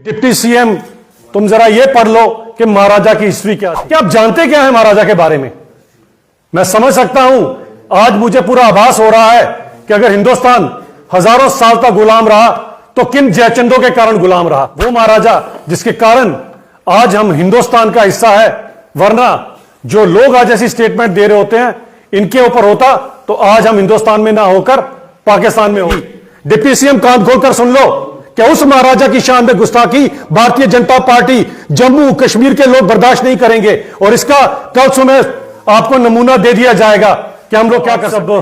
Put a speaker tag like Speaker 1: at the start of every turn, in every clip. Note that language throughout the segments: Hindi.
Speaker 1: डिप्टी सीएम, तुम जरा ये पढ़ लो कि महाराजा की हिस्ट्री क्या थी। क्या आप जानते क्या है महाराजा के बारे में? मैं समझ सकता हूं, आज मुझे पूरा आभास हो रहा है कि अगर हिंदुस्तान हजारों साल तक गुलाम रहा तो किन जयचंदों के कारण गुलाम रहा। वो महाराजा जिसके कारण आज हम हिंदुस्तान का हिस्सा है, वरना जो लोग आज ऐसी स्टेटमेंट दे रहे होते हैं इनके ऊपर होता तो आज हम हिंदुस्तान में ना होकर पाकिस्तान में होगी। डिप्टी सीएम कान खोलकर सुन लो कि उस महाराजा की शान में गुस्ताखी भारतीय जनता पार्टी जम्मू कश्मीर के लोग बर्दाश्त नहीं करेंगे और इसका कल सुबह आपको नमूना दे दिया जाएगा कि हम लोग क्या कर सकते।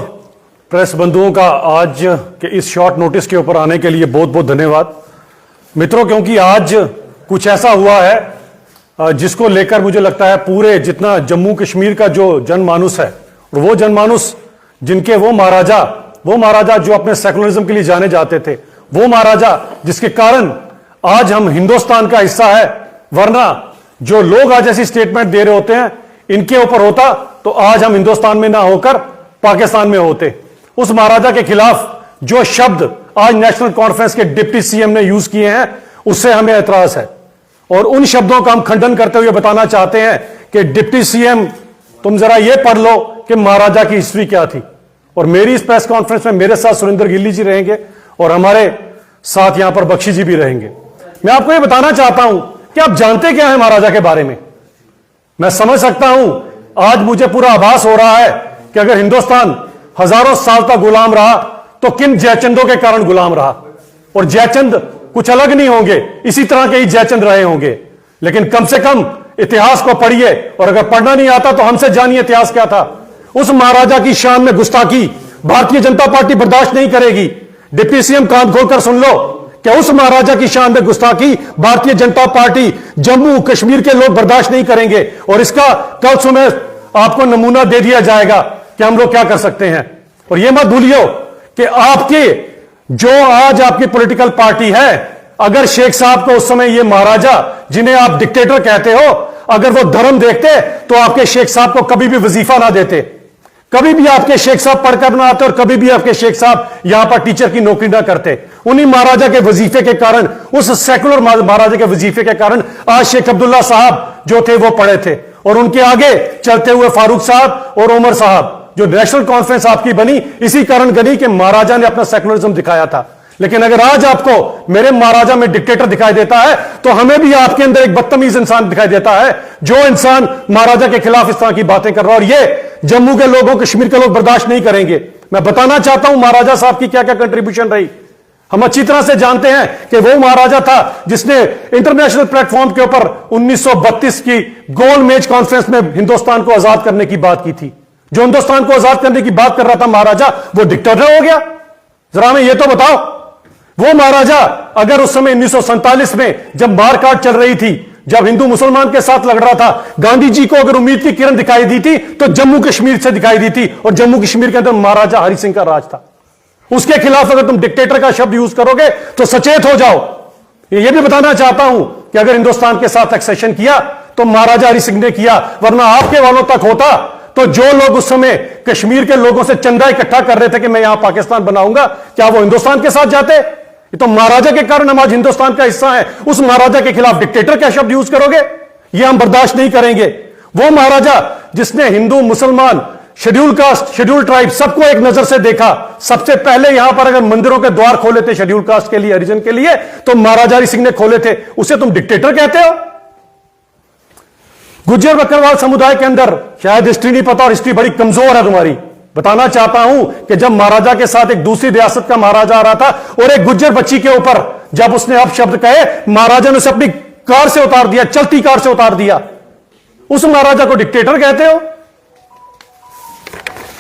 Speaker 1: प्रेस बंधुओं का आज के इस शॉर्ट नोटिस के ऊपर आने के लिए बहुत बहुत धन्यवाद मित्रों, क्योंकि आज कुछ ऐसा हुआ है जिसको लेकर मुझे लगता है पूरे जितना जम्मू कश्मीर का जो जनमानुस है और वो जनमानुस जिनके वो महाराजा जो अपने सेकुलरिज्म के लिए जाने जाते थे, वो महाराजा जिसके कारण आज हम हिंदुस्तान का हिस्सा है, वरना जो लोग आज ऐसी स्टेटमेंट दे रहे होते हैं इनके ऊपर होता तो आज हम हिंदुस्तान में ना होकर पाकिस्तान में होते। उस महाराजा के खिलाफ जो शब्द आज नेशनल कॉन्फ्रेंस के डिप्टी सीएम ने यूज किए हैं उससे हमें एतराज है और उन शब्दों का हम खंडन करते हुए बताना चाहते हैं कि डिप्टी सीएम, तुम जरा ये पढ़ लो कि महाराजा की हिस्ट्री क्या थी। और मेरी इस प्रेस कॉन्फ्रेंस में मेरे साथ सुरेंद्र गिल्ली जी रहेंगे और हमारे साथ यहां पर बख्शी जी भी रहेंगे। मैं आपको यह बताना चाहता हूं कि आप जानते क्या है महाराजा के बारे में? मैं समझ सकता हूं, आज मुझे पूरा आभास हो रहा है कि अगर हिंदुस्तान हजारों साल तक गुलाम रहा तो किन जयचंदों के कारण गुलाम रहा। और जयचंद कुछ अलग नहीं होंगे, इसी तरह के ही जयचंद रहे होंगे, लेकिन कम से कम इतिहास को पढ़िए और अगर पढ़ना नहीं आता तो हमसे जानिए इतिहास क्या था। उस महाराजा की शान में गुस्ताखी भारतीय जनता पार्टी बर्दाश्त नहीं करेगी। डिप्टी सीएम कान खोलकर सुन लो कि उस महाराजा की शान में गुस्ताखी भारतीय जनता पार्टी जम्मू कश्मीर के लोग बर्दाश्त नहीं करेंगे और इसका कल सुबह आपको नमूना दे दिया जाएगा कि हम लोग क्या कर सकते हैं। और यह मत भूलियो कि आपके जो आज आपकी पॉलिटिकल पार्टी है, अगर शेख साहब को उस समय ये महाराजा जिन्हें आप डिक्टेटर कहते हो, अगर वो धर्म देखते तो आपके शेख साहब को कभी भी वजीफा ना देते, कभी भी आपके शेख साहब पढ़कर ना आते और कभी भी आपके शेख साहब यहां पर टीचर की नौकरी ना करते। उन्हीं महाराजा के वजीफे के कारण, उस सेकुलर महाराजा के वजीफे के कारण आज शेख अब्दुल्ला साहब जो थे वो पढ़े थे और उनके आगे चलते हुए फारूक साहब और उमर साहब, जो नेशनल कॉन्फ्रेंस आपकी बनी इसी कारण बनी कि महाराजा ने अपना सेकुलरिज्म दिखाया था। लेकिन अगर आज आपको मेरे महाराजा में डिक्टेटर दिखाई देता है तो हमें भी आपके अंदर एक बदतमीज इंसान दिखाई देता है, जो इंसान महाराजा के खिलाफ इस तरह की बातें कर रहा है और ये जम्मू के लोगों, कश्मीर के लोग बर्दाश्त नहीं करेंगे। मैं बताना चाहता हूं महाराजा साहब की क्या क्या कंट्रीब्यूशन रही। हम अच्छी तरह से जानते हैं कि वो महाराजा था जिसने इंटरनेशनल प्लेटफॉर्म के ऊपर 1932 की गोल मेज कॉन्फ्रेंस में हिंदुस्तान को आजाद करने की बात की थी। जो हिंदुस्तान को आजाद करने की बात कर रहा था महाराजा, वो डिक्टेटर हो गया। जरा हमें यह तो बताओ, वो महाराजा अगर उस समय 1947 में जब मारकाट चल रही थी, जब हिंदू मुसलमान के साथ लड़ रहा था, गांधी जी को अगर उम्मीद की किरण दिखाई दी थी तो जम्मू कश्मीर से दिखाई दी थी और जम्मू कश्मीर के अंदर महाराजा हरि सिंह का राज था। उसके खिलाफ अगर तुम डिक्टेटर का शब्द यूज करोगे तो सचेत हो जाओ। यह भी बताना चाहता हूं कि अगर हिंदुस्तान के साथ एक्सेशन किया तो महाराजा हरि सिंह ने किया, वरना आपके वालों तक होता तो जो लोग उस समय कश्मीर के लोगों से चंदा इकट्ठा कर रहे थे कि मैं यहां पाकिस्तान बनाऊंगा, क्या वो हिंदुस्तान के साथ जाते? ये तो महाराजा के कारण हम आज हिंदुस्तान का हिस्सा है। उस महाराजा के खिलाफ डिक्टेटर क्या शब्द यूज करोगे? ये हम बर्दाश्त नहीं करेंगे। वो महाराजा जिसने हिंदू, मुसलमान, शेड्यूल कास्ट, शेड्यूल ट्राइब सबको एक नजर से देखा, सबसे पहले यहां पर अगर मंदिरों के द्वार खोले थे शेड्यूल कास्ट के लिए, हरिजन के लिए, तो महाराजा हरि सिंह ने खोले थे। उसे तुम डिक्टेटर कहते हो? गुज्जर बकरवाल समुदाय के अंदर शायद हिस्ट्री नहीं पता और हिस्ट्री बड़ी कमजोर है तुम्हारी। बताना चाहता हूं कि जब महाराजा के साथ एक दूसरी रियासत का महाराजा आ रहा था और एक गुज्जर बच्ची के ऊपर जब उसने अपशब्द कहे, महाराजा ने उसे अपनी कार से उतार दिया, चलती कार से उतार दिया। उस महाराजा को डिक्टेटर कहते हो?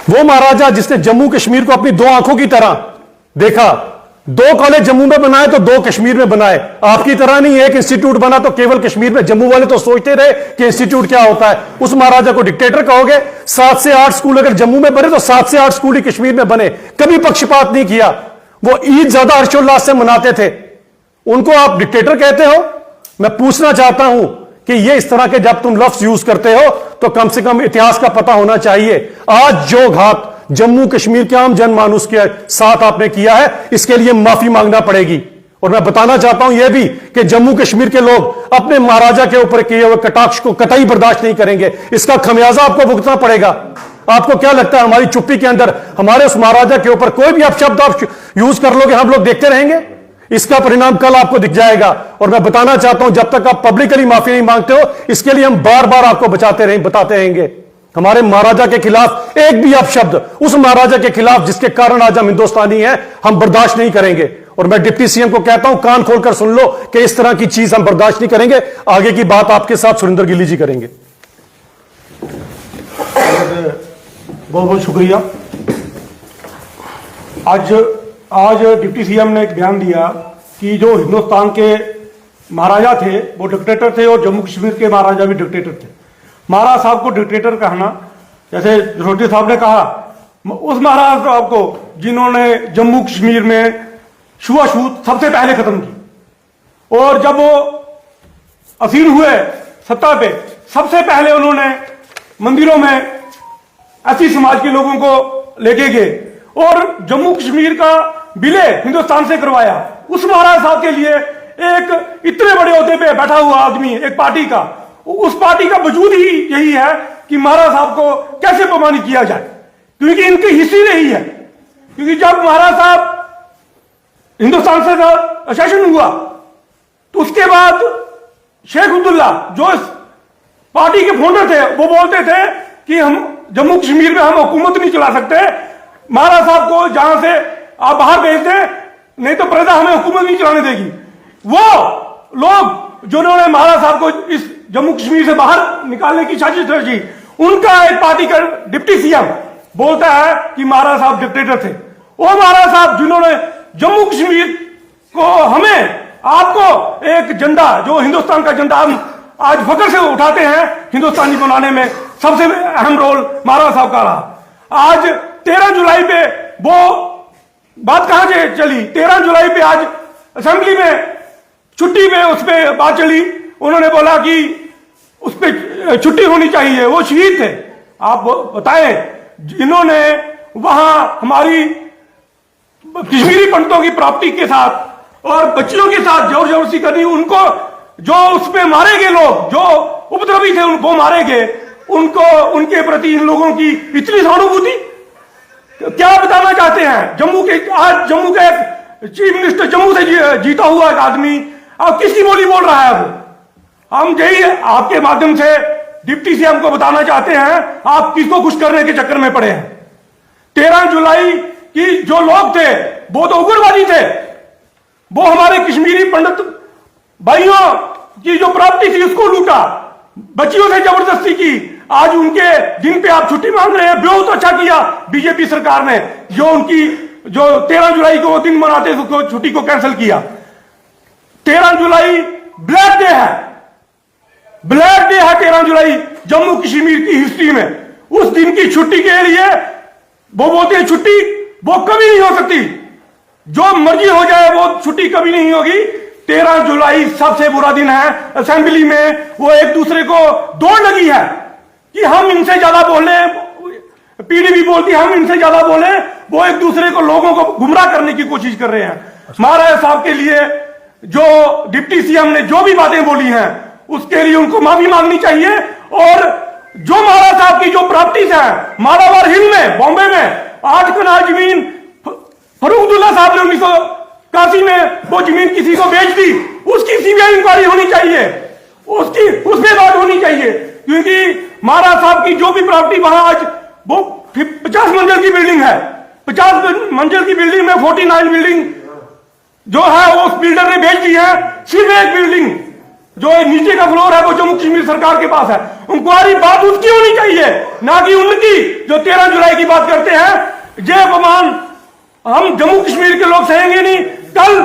Speaker 1: वो महाराजा जिसने जम्मू कश्मीर को अपनी दो आंखों की तरह देखा, 2 कॉलेज जम्मू में बनाए तो 2 कश्मीर में बनाए। आपकी तरह नहीं एक इंस्टीट्यूट बना तो केवल कश्मीर में। जम्मू वाले तो सोचते रहे कि इंस्टीट्यूट क्या होता है। उस महाराजा को डिक्टेटर कहोगे? 7 से 8 स्कूल अगर जम्मू में बने तो 7 से 8 स्कूल ही कश्मीर में बने। कभी पक्षपात नहीं किया। वो ईद ज्यादा हर्षोल्लास से मनाते थे, उनको आप डिक्टेटर कहते हो? मैं पूछना चाहता हूं कि ये इस तरह के जब तुम लफ्ज यूज करते हो तो कम से कम इतिहास का पता होना चाहिए। आज जो घात जम्मू कश्मीर के आम जनमानुस के साथ आपने किया है, इसके लिए माफी मांगना पड़ेगी। और मैं बताना चाहता हूं यह भी कि जम्मू कश्मीर के लोग अपने महाराजा के ऊपर किए हुए कटाक्ष को कतई बर्दाश्त नहीं करेंगे। इसका खमियाजा आपको भुगतना पड़ेगा। आपको क्या लगता है हमारी चुप्पी के अंदर हमारे उस महाराजा के ऊपर कोई भी अपशब्द आप यूज कर लोगे, हम लोग देखते रहेंगे? इसका परिणाम कल आपको दिख जाएगा। और मैं बताना चाहता हूं जब तक आप पब्लिकली माफी नहीं मांगते हो, इसके लिए हम बार बार आपको बताते रहेंगे। हमारे महाराजा के खिलाफ एक भी अपशब्द उस महाराजा के खिलाफ जिसके कारण आज हम हिंदुस्तानी हैं, हम बर्दाश्त नहीं करेंगे। और मैं डिप्टी सीएम को कहता हूं कान खोलकर सुन लो कि इस तरह की चीज हम बर्दाश्त नहीं करेंगे। आगे की बात आपके साथ सुरेंद्र गिल्ली जी करेंगे।
Speaker 2: बहुत बहुत शुक्रिया। आज डिप्टी सीएम ने एक बयान दिया कि जो हिंदुस्तान के महाराजा थे वो डिक्टेटर थे और जम्मू कश्मीर के महाराजा भी डिक्टेटर थे। महाराज साहब को डिक्टेटर कहना, जैसे रोटी साहब ने कहा, उस महाराज साहब को जिन्होंने जम्मू कश्मीर में छुआछूत सबसे पहले खत्म की, और जब वो असीम हुए सत्ता पे, सबसे पहले उन्होंने मंदिरों में ऐसी समाज के लोगों को लेके गए और जम्मू कश्मीर का विलय हिंदुस्तान से करवाया। उस महाराज साहब के लिए एक इतने बड़े ओहदे पे बैठा हुआ आदमी, एक पार्टी का, उस पार्टी का वजूद ही यही है कि महाराज साहब को कैसे अपमानित किया जाए, क्योंकि इनकी हिस्ट्री रही है। क्योंकि जब महाराज साहब हिंदुस्तान से शासन हुआ तो उसके बाद शेख अब्दुल्ला जो इस पार्टी के फाउंडर थे, वो बोलते थे कि हम जम्मू कश्मीर में हम हुकूमत नहीं चला सकते, महाराज साहब को जहां से आप बाहर भेज दें, नहीं तो प्रजा हमें हुकूमत नहीं चलाने देगी। वो लोग जिन्होंने महाराज साहब को इस जम्मू कश्मीर से बाहर निकालने की साजिश रची, उनका एक पार्टी का डिप्टी सीएम बोलता है कि महाराज साहब डिक्टेटर थे। वो महाराज साहब जिन्होंने जम्मू कश्मीर को, हमें, आपको एक झंडा, जो हिंदुस्तान का झंडा हम आज फख्र से उठाते हैं, हिंदुस्तानी बनाने में सबसे अहम रोल महाराज साहब का रहा। आज 13 जुलाई पे वो बात कहां से चली? 13 जुलाई पे आज असेंबली में छुट्टी पे उस पे बात चली। उन्होंने बोला कि उस पे छुट्टी होनी चाहिए, वो शहीद थे। आप बताएं, जिन्होंने वहां हमारी कश्मीरी पंडितों की प्राप्ति के साथ और बच्चियों के साथ जोर जबरदस्ती करनी, उनको जो उसमें मारे गए लोग, जो उपद्रवी थे, उनको मारे गए, उनको, उनके प्रति इन लोगों की इतनी सहानुभूति। क्या बताना चाहते हैं? जम्मू के, आज जम्मू का एक चीफ मिनिस्टर, जम्मू से जीता हुआ एक आदमी, अब किसकी बोली बोल रहा है वो? हम यही आपके माध्यम से डिप्टी सीएम को बताना चाहते हैं, आप किसको खुश करने के चक्कर में पड़े हैं। 13 जुलाई की जो लोग थे वो तो उग्रवादी थे, वो हमारे कश्मीरी पंडित भाइयों की जो प्राप्ति थी उसको लूटा, बच्चियों से जबरदस्ती की। आज उनके दिन पे आप छुट्टी मांग रहे हैं। बहुत अच्छा किया बीजेपी सरकार ने, जो उनकी जो 13 जुलाई को दिन मनाते उसको छुट्टी को कैंसिल किया। 13 जुलाई ब्लैक डे है, ब्लैक डे है 13 जुलाई जम्मू कश्मीर की हिस्ट्री में। उस दिन की छुट्टी के लिए वो बोलते हैं छुट्टी वो कभी नहीं हो सकती, जो मर्जी हो जाए वो छुट्टी कभी नहीं होगी। 13 जुलाई सबसे बुरा दिन है। असेंबली में वो एक दूसरे को दौड़ लगी है कि हम इनसे ज्यादा बोले, पीडीपी बोलती है हम इनसे ज्यादा बोले, वो एक दूसरे को, लोगों को गुमराह करने की कोशिश कर रहे हैं। महाराज साहब के लिए जो डिप्टी सीएम ने जो भी बातें बोली हैं उसके लिए उनको माफी मांगनी चाहिए। और जो महाराज साहब की जो प्राप्तिज है मालाबार हिल में, बॉम्बे में 8 कनाल जमीन फरूख अब्दुल्ला साहब ने 1981 में वो जमीन किसी को बेच दी, उसकी सीबीआई इंक्वायरी होनी चाहिए, उसकी उसमें बात होनी चाहिए। क्योंकि महाराज साहब की जो भी प्रॉपर्टी वहां आज वो 50 मंजिल की बिल्डिंग है, 50 मंजिल की बिल्डिंग में 49 बिल्डिंग जो है वो उस बिल्डर ने बेच दी है। सिर्फ एक बिल्डिंग जो नीचे का फ्लोर है वो जम्मू कश्मीर सरकार के पास है। इंक्वायरी बात उसकी होनी चाहिए, ना कि उनकी जो 13 जुलाई की बात करते हैं। ये अपमान हम जम्मू कश्मीर के लोग सहेंगे नहीं। कल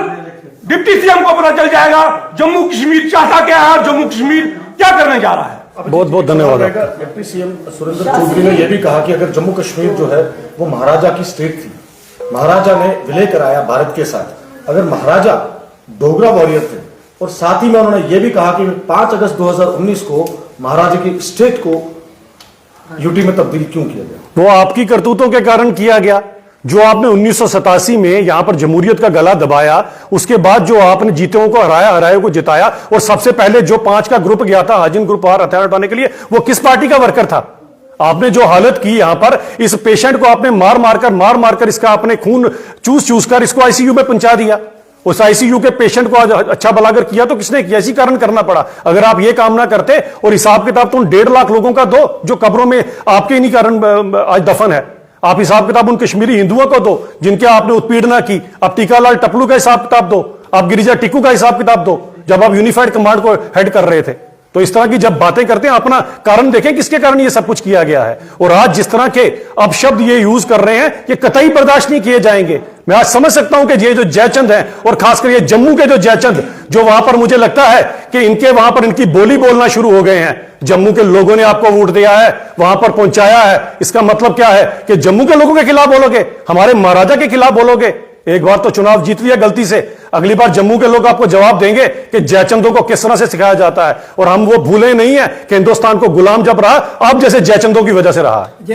Speaker 2: डिप्टी सीएम को पता चल जाएगा जम्मू कश्मीर चाहता क्या है और जम्मू कश्मीर क्या करने जा रहा है।
Speaker 1: बहुत बहुत धन्यवाद।
Speaker 3: डिप्टी सीएम सुरेंद्र चौधरी ने यह भी कहा कि अगर जम्मू कश्मीर जो है वो महाराजा की स्टेट थी, महाराजा ने विलय कराया भारत के साथ, अगर महाराजा डोगरा वॉरियर थे, और साथ ही में उन्होंने ये भी कहा कि 5 अगस्त 2019 को महाराजा की स्टेट को यूटी में तब्दील क्यों किया गया?
Speaker 1: वो आपकी करतूतों के कारण किया गया। जो आपने 1987 में यहां पर जमहूरियत का गला दबाया, उसके बाद जो आपने जीतों को हराया, हराए को जिताया, और सबसे पहले जो 5 का ग्रुप गया था हाजिन ग्रुप बाहर हथियार उठाने के लिए, वो किस पार्टी का वर्कर था? आपने जो हालत की यहां पर, इस पेशेंट को आपने मार मारकर इसका आपने खून चूस कर इसको आईसीयू में पहुंचा दिया। उस आईसीयू के पेशेंट को आज अच्छा भलाकर किया तो किसने किया? इसी कारण करना पड़ा। अगर आप ये काम ना करते और हिसाब किताब तो उन 1.5 लाख लोगों का दो जो कब्रों में आपके इन्हीं कारण आज दफन है। आप हिसाब किताब उन कश्मीरी हिंदुओं को दो जिनके आपने उत्पीड़ना की। आप टीकालाल टपलू का हिसाब किताब दो, आप गिरिजा टिक्कू का हिसाब किताब दो, जब आप यूनिफाइड कमांड को हेड कर रहे थे। तो इस तरह की जब बातें करते हैं, अपना कारण देखें किसके कारण ये सब कुछ किया गया है। और आज जिस तरह के अपशब्द ये यूज कर रहे हैं, ये कतई बर्दाश्त नहीं किए जाएंगे। मैं आज समझ सकता हूं कि ये जो जयचंद हैं, और खासकर ये जम्मू के जो जयचंद, जो वहां पर मुझे लगता है कि इनके वहां पर इनकी बोली बोलना शुरू हो गए हैं। जम्मू के लोगों ने आपको वोट दिया है, वहां पर पहुंचाया है, इसका मतलब क्या है कि जम्मू के लोगों के खिलाफ बोलोगे, हमारे महाराजा के खिलाफ बोलोगे? एक बार तो चुनाव जीत लिया गलती से, अगली बार जम्मू के लोग आपको जवाब देंगे कि जयचंदों को किस तरह से सिखाया जाता है। और हम वो भूले नहीं है कि हिंदुस्तान को गुलाम जब रहा, अब जैसे जयचंदों की वजह से रहा है।